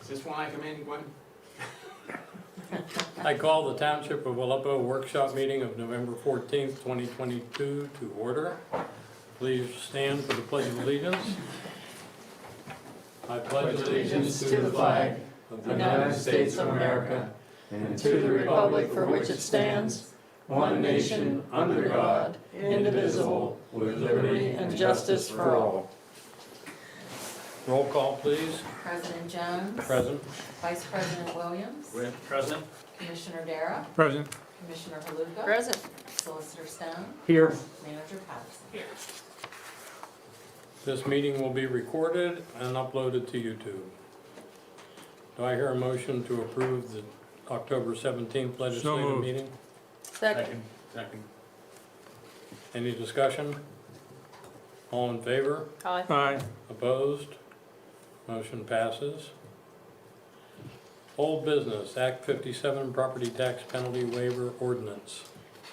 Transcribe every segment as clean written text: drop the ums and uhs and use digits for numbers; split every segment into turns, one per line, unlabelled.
Is this one I come in, Gwen?
I call the Township of Aleppo workshop meeting of November 14th, 2022 to order. Please stand for the Pledge of Allegiance. I pledge allegiance to the flag of the United States of America and to the republic for which it stands, one nation, under God, indivisible, with liberty and justice for all. Roll call, please.
President Jones.
Present.
Vice President Williams.
Present.
Commissioner Dara.
Present.
Commissioner Haluka.
Present.
Solicitor Stone.
Here.
Manager Patterson.
This meeting will be recorded and uploaded to YouTube. Do I hear a motion to approve the October 17th legislative
moved.
meeting?
Second.
Second.
Any discussion? All in favor?
Aye.
Aye.
Opposed? Motion passes. Old business, Act 57 Property Tax Penalty Waiver Ordinance.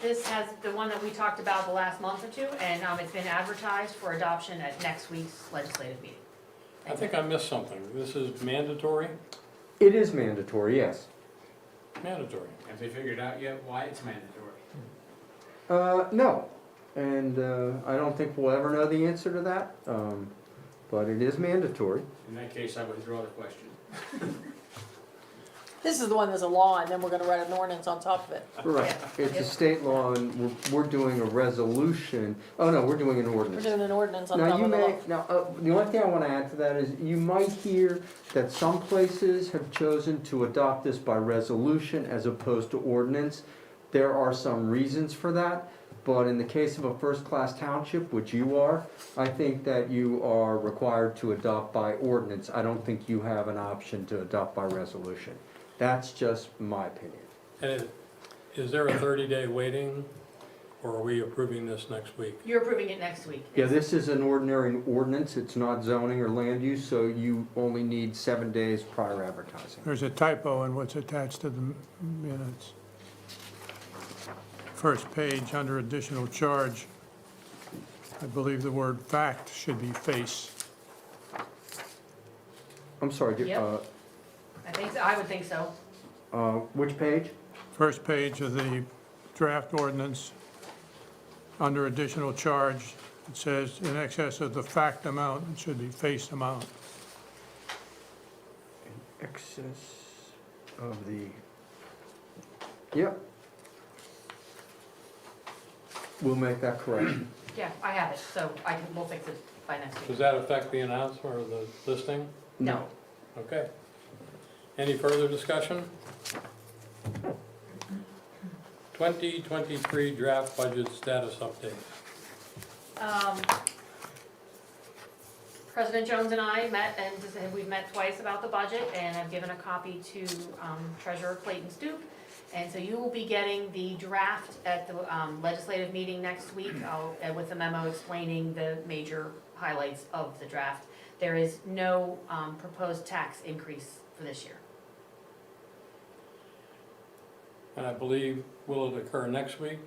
This has the one that we talked about the last month or two, and it's been advertised for adoption at next week's legislative meeting.
I think I missed something. This is mandatory?
It is mandatory, yes.
Mandatory.
Have they figured out yet why it's mandatory?
No, and I don't think we'll ever know the answer to that, but it is mandatory.
In that case, I withdraw the question.
This is the one that's a law, and then we're gonna write an ordinance on top of it.
Right, it's a state law, and we're doing a resolution. Oh, no, we're doing an
We're
ordinance.
doing an ordinance on
Now,
top
you
of the law.
may, the only thing I want to add to that is, you might hear that some places have chosen to adopt this by resolution as opposed to ordinance. There are some reasons for that, but in the case of a first-class township, which you are, I think that you are required to adopt by ordinance. I don't think you have an option to adopt by resolution. That's just my opinion.
And is there a 30-day waiting, or are we approving this next week?
You're approving it next week.
Yeah, this is an ordinary ordinance, it's not zoning or land use, so you only need 7 days prior advertising.
There's a typo in what's attached to the minutes. First page, under additional charge, I believe the word fact should be face.
I'm sorry,
Yep. I think so, I would think so.
which page?
First page of the draft ordinance, under additional charge, it says in excess of the fact amount, it should be face amount.
Excess of the, yep. We'll make that correction.
Yeah, I have it, so we'll fix it by next
Does
week.
that affect the announcement or the listing?
No.
Okay. Any further discussion? 2023 draft budget status update.
President Jones and I met, and we've met twice about the budget, and I've given a copy to Treasurer Clayton Stoop. And so you will be getting the draft at the legislative meeting next week with a memo explaining the major highlights of the draft. There is no proposed tax increase for this year.
And I believe, will it occur next week?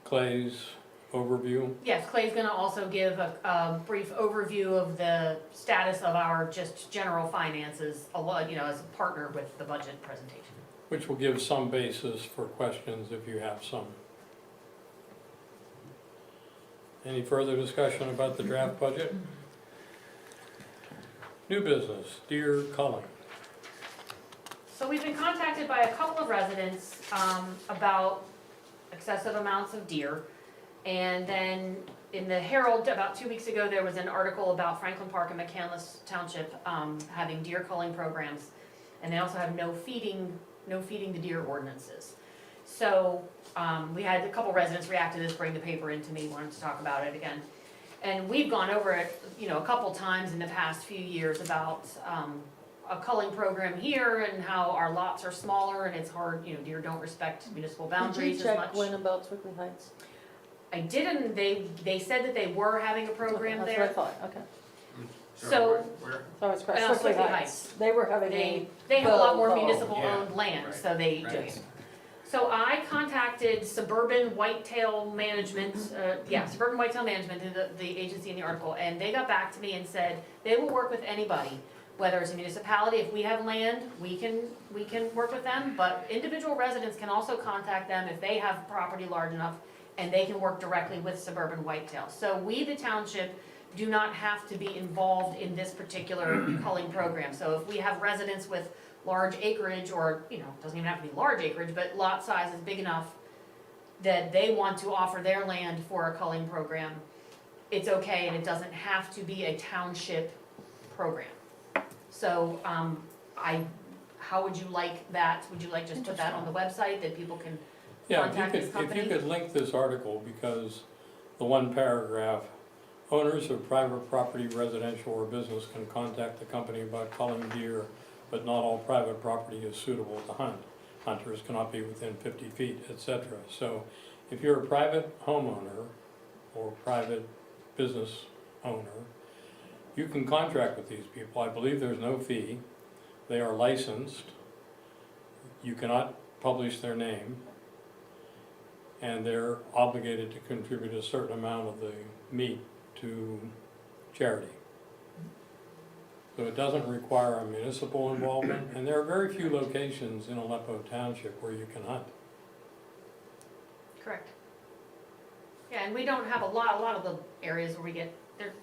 Clay's overview.
Yes, Clay's gonna also give a brief overview of the status of our just general finances, as a partner with the budget presentation.
Which will give some basis for questions if you have some. Any further discussion about the draft budget? New business, deer culling.
So we've been contacted by a couple of residents about excessive amounts of deer. And then in the Herald, about 2 weeks ago, there was an article about Franklin Park and McCandless Township having deer culling programs. And they also have no feeding the deer ordinances. So we had a couple residents react to this, bring the paper in to me, wanted to talk about it again. And we've gone over it, a couple times in the past few years about a culling program here and how our lots are smaller and it's hard, deer don't respect municipal boundaries
Did you
as
check
much.
Gwen about Twickley Heights?
I didn't, they said that they were having a program
Okay,
there.
that's what I thought, okay.
So-
Where?
So it's correct,
Twickley
Twickley
Heights.
Heights. They were having a,
They have a lot more
Bow.
municipal
Yeah,
owned land,
right,
so they do.
right.
So I contacted Suburban Whitetail Management, Suburban Whitetail Management, the agency in the article, and they got back to me and said they will work with anybody, whether it's a municipality, if we have land, we can work with them, but individual residents can also contact them if they have property large enough, and they can work directly with suburban whitetail. So we, the township, do not have to be involved in this particular culling program. So if we have residents with large acreage, or, doesn't even have to be large acreage, but lot size is big enough that they want to offer their land for a culling program, it's okay, and it doesn't have to be a township program. So, how would you like that? Would you like just put that on the website that people can
Yeah,
contact this
if
company?
you could link this article, because the one paragraph, owners of private property, residential or business can contact the company about culling deer, but not all private property is suitable to hunt. Hunters cannot be within 50 feet, etc. So if you're a private homeowner or private business owner, you can contract with these people. I believe there's no fee. They are licensed. You cannot publish their name. And they're obligated to contribute a certain amount of the meat to charity. So it doesn't require a municipal involvement, and there are very few locations in Aleppo Township where you can hunt.
Correct. Yeah, and we don't have a lot of the areas where we get,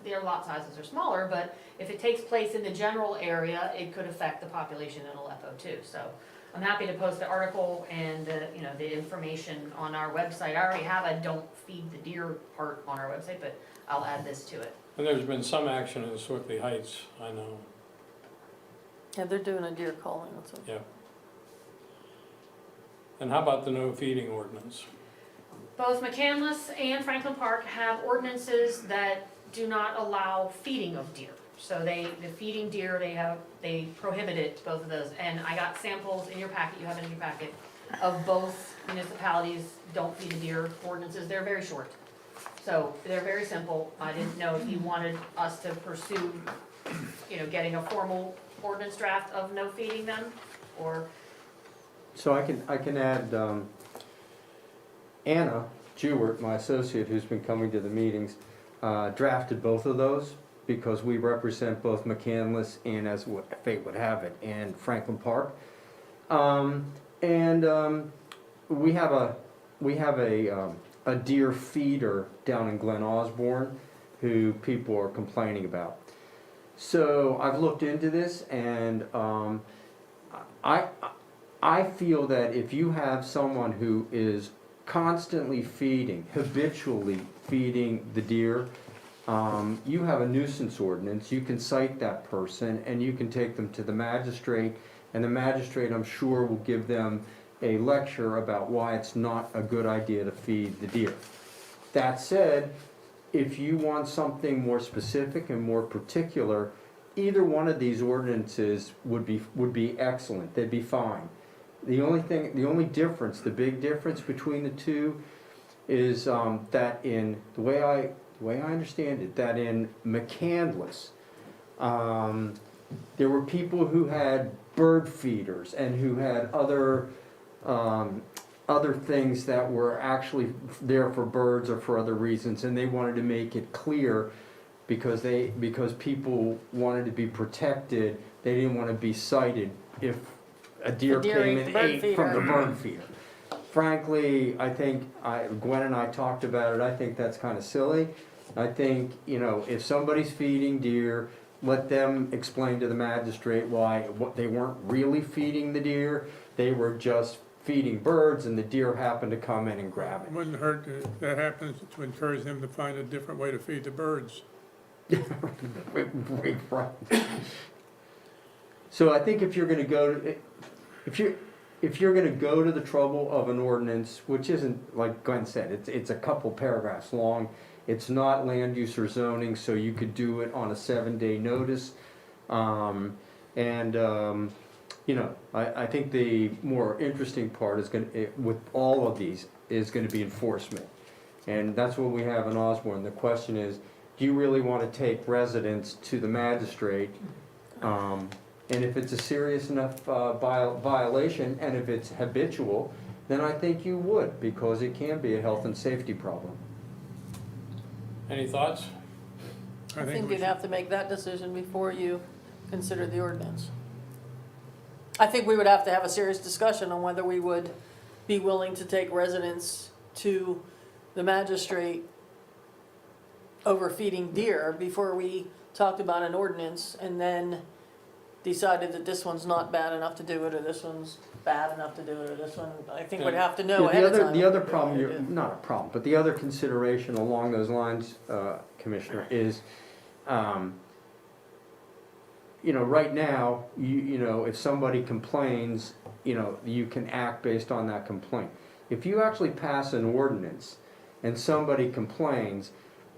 their lot sizes are smaller, but if it takes place in the general area, it could affect the population in Aleppo too. So I'm happy to post the article and the information on our website. I already have a don't feed the deer part on our website, but I'll add this to it.
And there's been some action in Swickley Heights, I know,
Yeah, they're doing a deer calling, that's what.
yeah. And how about the no feeding ordinance?
Both McCandless and Franklin Park have ordinances that do not allow feeding of deer. So the feeding deer, they prohibit it, both of those. And I got samples in your packet, you have it in your packet, of both municipalities don't feed the deer ordinances. They're very short. So they're very simple. I didn't know if you wanted us to pursue, getting a formal ordinance draft of no feeding them, or,
So I can add, Anna Jewert, my associate who's been coming to the meetings, drafted both of those because we represent both McCandless and, as fate would have it, and Franklin Park. We have a deer feeder down in Glen Osborne who people are complaining about. So I've looked into this, and I feel that if you have someone who is constantly feeding, habitually feeding the deer, you have a nuisance ordinance. You can cite that person and you can take them to the magistrate, and the magistrate, I'm sure, will give them a lecture about why it's not a good idea to feed the deer. That said, if you want something more specific and more particular, either one of these ordinances would be excellent. They'd be fine. The big difference between the two is that in the way I understand it, that in McCandless, there were people who had bird feeders and who had other things that were actually there for birds or for other reasons, and they wanted to make it clear because people wanted to be protected. They didn't want to be cited if a deer
The deer
came
ate
and
the bird
ate from the
feeder.
bird feeder. Frankly, I think Gwen and I talked about it. I think that's kind of silly. I think, if somebody's feeding deer, let them explain to the magistrate why they weren't really feeding the deer. They were just feeding birds, and the deer happened to come in and grab it.
Wouldn't hurt if that happens to encourage them to find a different way to feed the birds.
Right. So I think if you're going to go to the trouble of an ordinance, which isn't, like Glenn said, it's a couple paragraphs long. It's not land use or zoning, so you could do it on a 7-day notice. I think the more interesting part is with all of these is going to be enforcement. And that's what we have in Osborne. The question is, do you really want to take residents to the magistrate? And if it's a serious enough violation, and if it's habitual, then I think you would, because it can be a health and safety problem.
Any thoughts?
I think you'd have to make that decision before you consider the ordinance. I think we would have to have a serious discussion on whether we would be willing to take residents to the magistrate over feeding deer before we talked about an ordinance and then decided that this one's not bad enough to do it, or this one's bad enough to do it, or this one, I think we'd have to know
Yeah,
ahead of time.
the other
what we're
problem,
gonna do.
not a problem, but the other consideration along those lines, Commissioner, is, you know, right now, you know, if somebody complains, you know, you can act based on that complaint. If you actually pass an ordinance and somebody complains,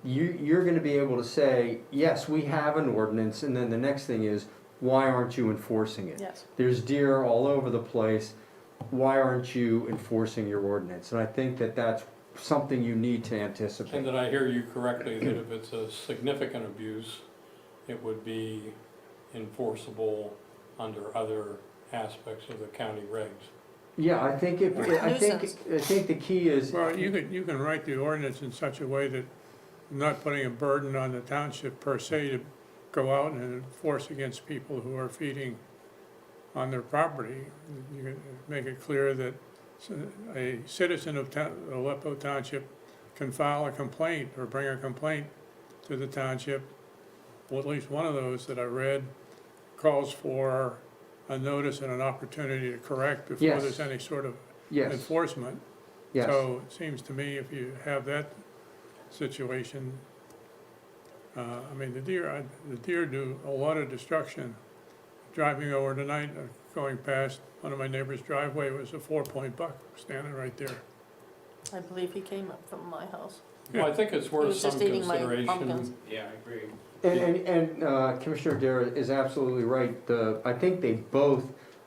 you're gonna be able to say, yes, we have an ordinance, and then the next thing is, why aren't you enforcing it?
Yes.
There's deer all over the place, why aren't you enforcing your ordinance? And I think that that's something you need to
And
anticipate.
did I hear you correctly, that if it's a significant abuse, it would be enforceable under other aspects of the county regs?
Yeah, I think I think the key is,
Well, you can write the ordinance in such a way that not putting a burden on the township per se to go out and enforce against people who are feeding on their property. You can make it clear that a citizen of Aleppo Township can file a complaint or bring a complaint to the township. Well, at least one of those that I read calls for a notice and an opportunity to correct before
Yes.
there's any sort of
yes,
enforcement.
yes.
So it seems to me if you have that situation, I mean, the deer do a lot of destruction. Driving over tonight, going past one of my neighbor's driveway was a 4-point buck standing right there.
I believe he came up from my house.
Well, I think it's
He
worth
was
some
just eating my pumpkins.
consideration.
Yeah, I agree.
And Commissioner Dara is absolutely right. I think they both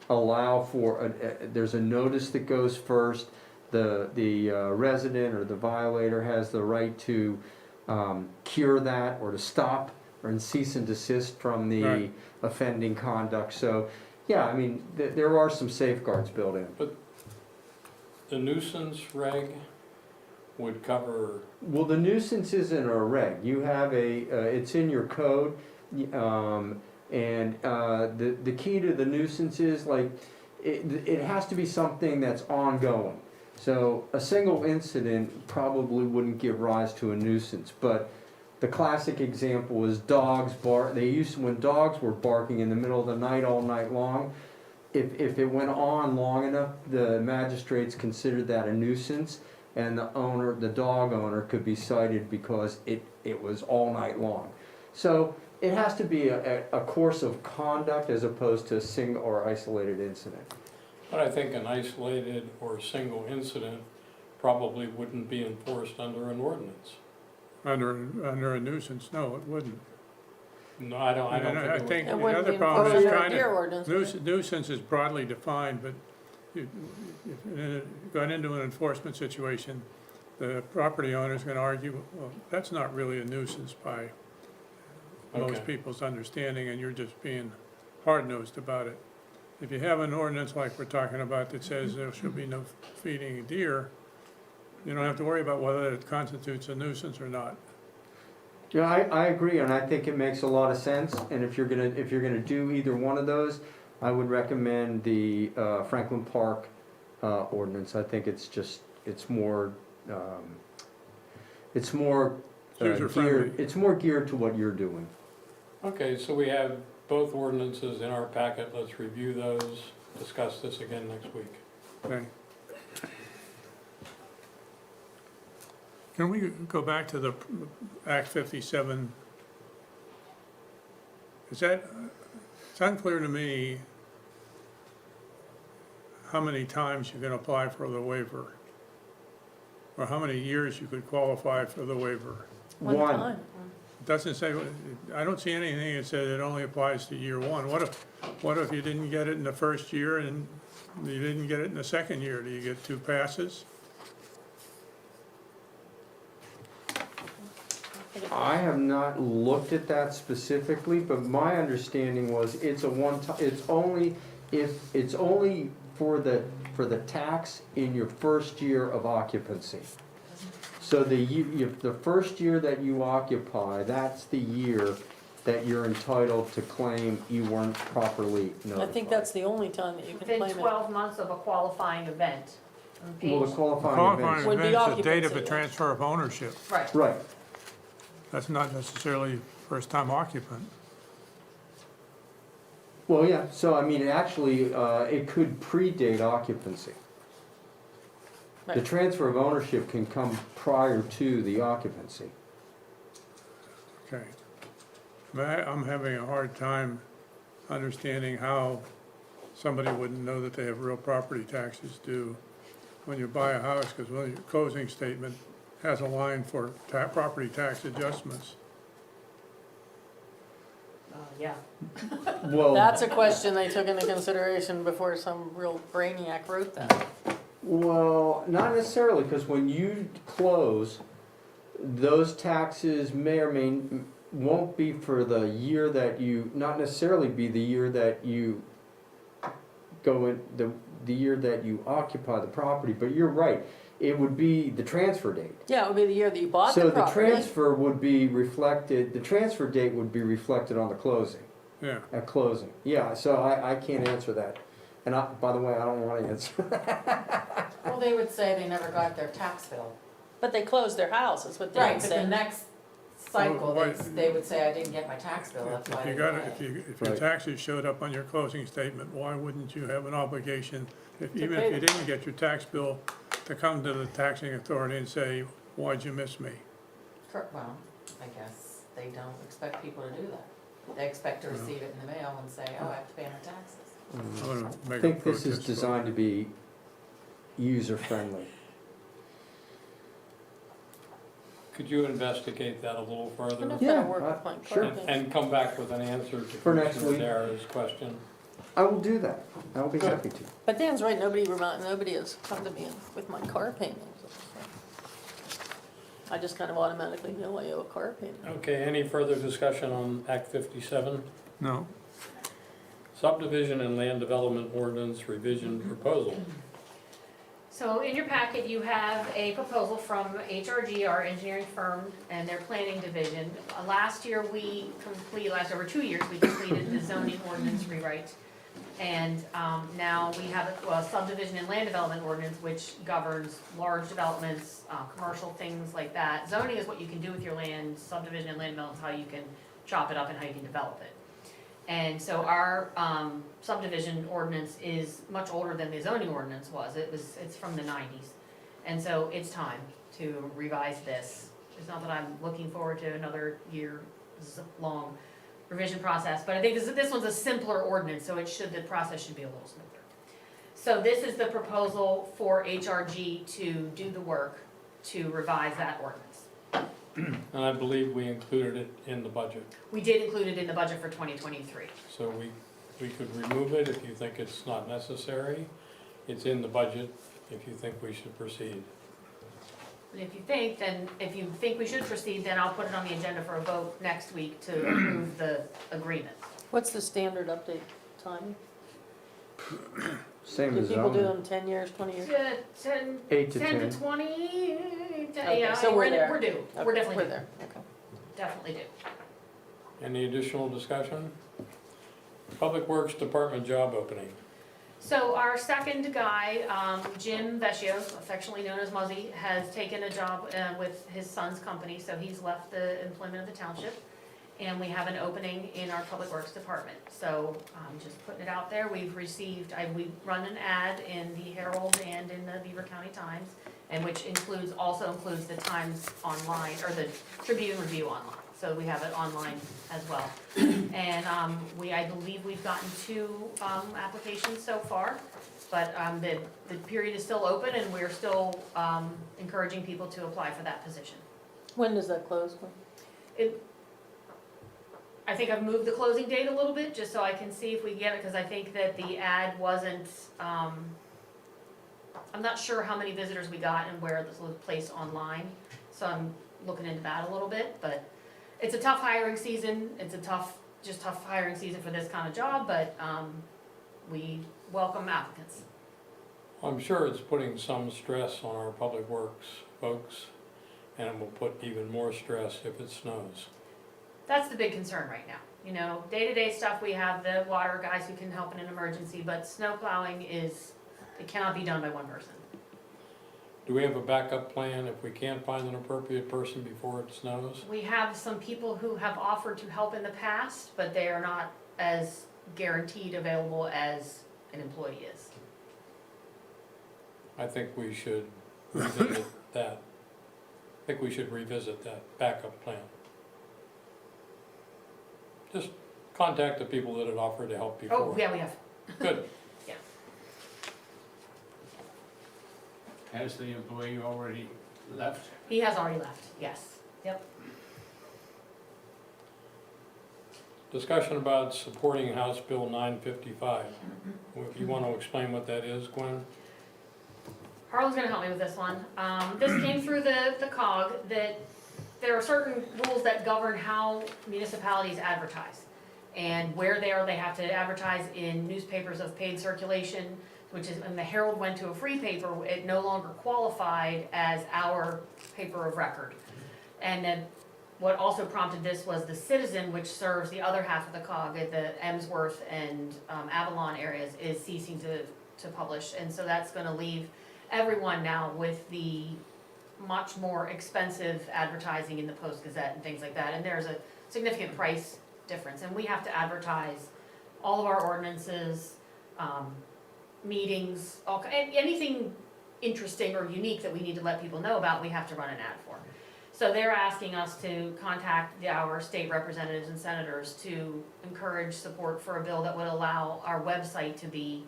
allow for, there's a notice that goes first. The resident or the violator has the right to cure that or to stop or cease and desist from the
Right.
offending conduct. So, yeah, I mean, there are some safeguards built in.
The nuisance reg would cover,
Well, the nuisance isn't a reg. You have it's in your code. And the key to the nuisance is like, it has to be something that's ongoing. So a single incident probably wouldn't give rise to a nuisance, but the classic example is dogs bark. When dogs were barking in the middle of the night all night long, if it went on long enough, the magistrates considered that a nuisance, and the dog owner could be cited because it was all night long. So it has to be a course of conduct as opposed to a single or isolated incident.
but I think an isolated or single incident probably wouldn't be enforced under an ordinance.
Under a nuisance, no, it wouldn't.
No, I don't
And I
think
think
it
It
would.
wouldn't
other
be
problem
enforced
is
under a
trying to-
deer ordinance.
Nuisance is broadly defined, but if you got into an enforcement situation, the property owner's gonna argue, well, that's not really a nuisance by most
Okay.
people's understanding, and you're just being hard-nosed about it. If you have an ordinance like we're talking about that says there should be no feeding of deer, you don't have to worry about whether it constitutes a nuisance or not.
Yeah, I agree, and I think it makes a lot of sense, and if you're gonna do either one of those, I would recommend the Franklin Park ordinance. I think it's more
User-friendly.
geared to what you're doing.
Okay, so we have both ordinances in our packet. Let's review those, discuss this again next week.
Okay. Can we go back to the Act 57? It's unclear to me how many times you can apply for the waiver, or how many years you could qualify for the waiver.
One
One.
time.
It doesn't say, I don't see anything that says it only applies to year one. What if you didn't get it in the first year and you didn't get it in the second year? Do you get 2 passes?
I have not looked at that specifically, but my understanding was it's only for the tax in your first year of occupancy. So the first year that you occupy, that's the year that you're entitled to claim you weren't properly
I
notified.
think that's the only time that you can
Within
claim it.
12 months of a qualifying event. On
Well, the
page-
qualifying
Qualifying
events,
Would be
event's the date of the
occupancy, yeah.
transfer of ownership.
Right.
right.
That's not necessarily first-time occupant.
Well, yeah, so I mean, actually, it could predate occupancy. The
Right.
transfer of ownership can come prior to the occupancy.
Okay. I'm having a hard time understanding how somebody wouldn't know that they have real property taxes due when you buy a house, because your closing statement has a line for property tax adjustments.
Yeah.
Well,
That's a question they took into consideration before some real brainiac wrote that.
well, not necessarily, because when you close, those taxes may or won't be for the year that you, not necessarily be the year that you go in, the year that you occupy the property, but you're right, it would be the transfer date.
Yeah, it would be the year that you bought the
So the
property.
transfer would be reflected, the transfer date would be reflected on the closing,
Yeah.
at closing. Yeah, so I can't answer that. And by the way, I don't want to answer.
Well, they would say they never got their tax bill.
But they closed their house, is what they
Right,
would
but the
say.
next cycle,
Well,
they would say, I didn't get my tax bill, that's why I
If you
didn't
got it,
pay.
if your
Right.
taxes showed up on your closing statement, why wouldn't you have an obligation, even
pay
if you
them.
didn't get your tax bill, to come to the taxing authority and say, why'd you miss me?
Well, I guess they don't expect people to do that. They expect to receive it in the mail and say, oh, I have to pay my taxes.
I'm gonna
I
make a
think this is
protest vote.
designed to be user-friendly.
Could you investigate that a little
I don't know
further
if
Yeah,
that'll work with my
sure.
car thing.
and come back with an answer to
For next
Commissioner
week.
Dara's question?
I will do that. I will be happy to.
But Dan's right, nobody has come to me with my car payment. I just kind of automatically know I owe a car payment.
Okay, any further discussion on Act 57?
No,
Subdivision and Land Development Ordinance Revision Proposal.
So in your packet, you have a proposal from HRG, our engineering firm, and their planning division. Last year, over 2 years, we completed the zoning ordinance rewrite. And now we have a subdivision and land development ordinance, which governs large developments, commercial things like that. Zoning is what you can do with your land, subdivision and land development is how you can chop it up and how you can develop it. And so our subdivision ordinance is much older than the zoning ordinance was. It's from the 90s. And so it's time to revise this. It's not that I'm looking forward to another year long revision process, but I think this one's a simpler ordinance, so the process should be a little smoother. So this is the proposal for HRG to do the work to revise that ordinance.
And I believe we included it in the budget.
We did include it in the budget for 2023.
So we could remove it if you think it's not necessary. It's in the budget if you think we should proceed.
And if you think we should proceed, then I'll put it on the agenda for a vote next week to approve the agreement.
What's the standard update time?
Same
Do
as
people do
zoning.
them 10 years, 20 years?
10
8 to
10
10.
to 20,
Okay,
yeah,
so we're there.
we're due,
Okay,
we're definitely
We're
due,
there, okay.
definitely due.
Any additional discussion? Public Works Department job opening.
So our second guy, Jim Vecchio, affectionately known as Muzzy, has taken a job with his son's company, so he's left the employment of the township. And we have an opening in our Public Works Department. So just putting it out there, we run an ad in the Herald and in the Beaver County Times, and which also includes the Times online, or the Tribune Review online. So we have it online as well. And I believe we've gotten 2 applications so far, but the period is still open and we're still encouraging people to apply for that position.
When does that close?
I think I've moved the closing date a little bit, just so I can see if we can get it, because I think that the ad wasn't, I'm not sure how many visitors we got and where this was placed online, so I'm looking into that a little bit, but it's a tough hiring season, it's a tough hiring season for this kind of job, but we welcome applicants.
I'm sure it's putting some stress on our Public Works folks, and it will put even more stress if it snows.
That's the big concern right now. You know, day-to-day stuff, we have the water guys who can help in an emergency, but snow plowing it cannot be done by one person.
Do we have a backup plan if we can't find an appropriate person before it snows?
We have some people who have offered to help in the past, but they are not as guaranteed available as an employee is.
I think we should revisit that. I think we should revisit that backup plan. Just contact the people that had offered to help before.
Oh, yeah, we have.
Good.
Has the employee already left?
He has already left, yes. Yep.
Discussion about supporting House Bill 955. You want to explain what that is, Gwen?
Harlan's gonna help me with this one. This came through the COG, that there are certain rules that govern how municipalities advertise. And where they have to advertise in newspapers of paid circulation, which is, when the Herald went to a free paper, it no longer qualified as our paper of record. And then what also prompted this was the Citizen, which serves the other half of the COG at the Emsworth and Avalon areas, is ceasing to publish. And so that's gonna leave everyone now with the much more expensive advertising in the Post-Gazette and things like that. And there's a significant price difference. And we have to advertise all of our ordinances, meetings, anything interesting or unique that we need to let people know about, we have to run an ad for. So they're asking us to contact our state representatives and senators to encourage support for a bill that would allow our website to be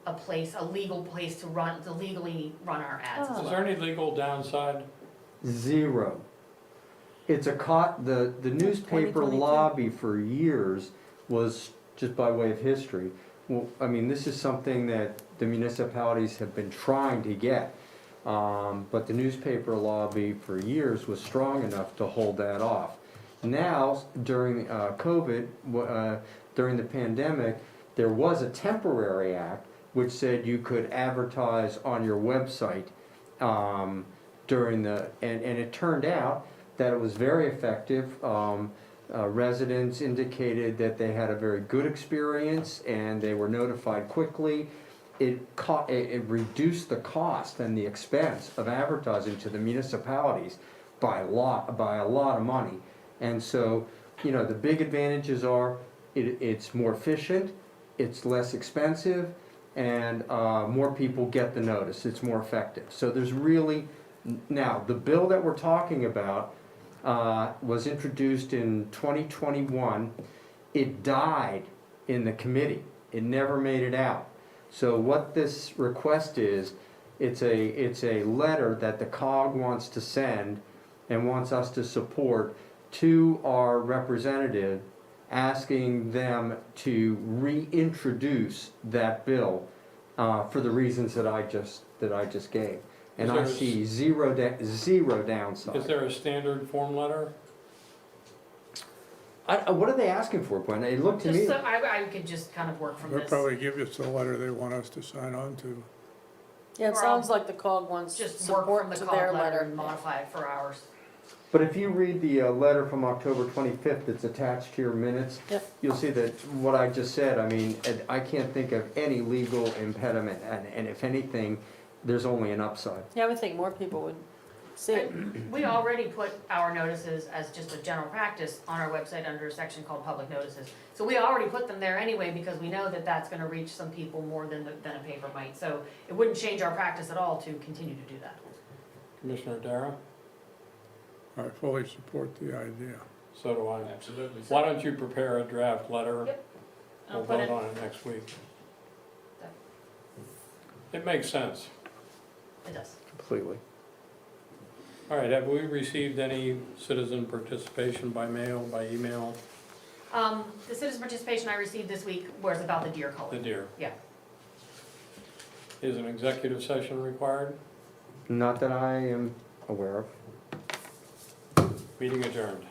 a legal place to legally run our ads as
Is
well.
there any legal downside?
Zero. It's the newspaper
2022.
lobby for years was, just by way of history, well, I mean, this is something that the municipalities have been trying to get. But the newspaper lobby for years was strong enough to hold that off. Now, during COVID, during the pandemic, there was a temporary act which said you could advertise on your website and it turned out that it was very effective. Residents indicated that they had a very good experience and they were notified quickly. It reduced the cost and the expense of advertising to the municipalities by a lot of money. And so, you know, the big advantages are it's more efficient, it's less expensive, and more people get the notice. It's more effective. So there's really, now the bill that we're talking about was introduced in 2021. It died in the committee. It never made it out. So what this request is, it's a letter that the COG wants to send and wants us to support to our representative, asking them to reintroduce that bill for the reasons that I just gave. And I see zero downside.
Is there a standard form letter?
What are they asking for, Gwen? It looked to
Just
me.
so I could just kind of work from
They'll
this.
probably give us the letter they want us to sign on to.
Yeah, it
Or
sounds like the COG wants
Just work
support
from the
to
COG
their
letter
letter.
and modify it for ours.
But if you read the letter from October 25th that's attached to your minutes,
Yep.
you'll see that what I just said, I mean, I can't think of any legal impediment, and if anything, there's only an upside.
Yeah, I would think more people would see it.
We already put our notices as just a general practice on our website under a section called public notices. So we already put them there anyway because we know that that's gonna reach some people more than a paper might. So it wouldn't change our practice at all to continue to do that.
Commissioner Dara?
I fully support the idea.
So do I.
Absolutely.
Why don't you prepare a draft letter?
Yep. I'll
We'll
put
vote
it,
on it next week. It makes sense.
it does.
Completely.
All right, have we received any citizen participation by mail, by email?
The citizen participation I received this week was about the deer
The
culling.
deer.
Yeah.
Is an executive session required?
Not that I am aware of.
Meeting adjourned.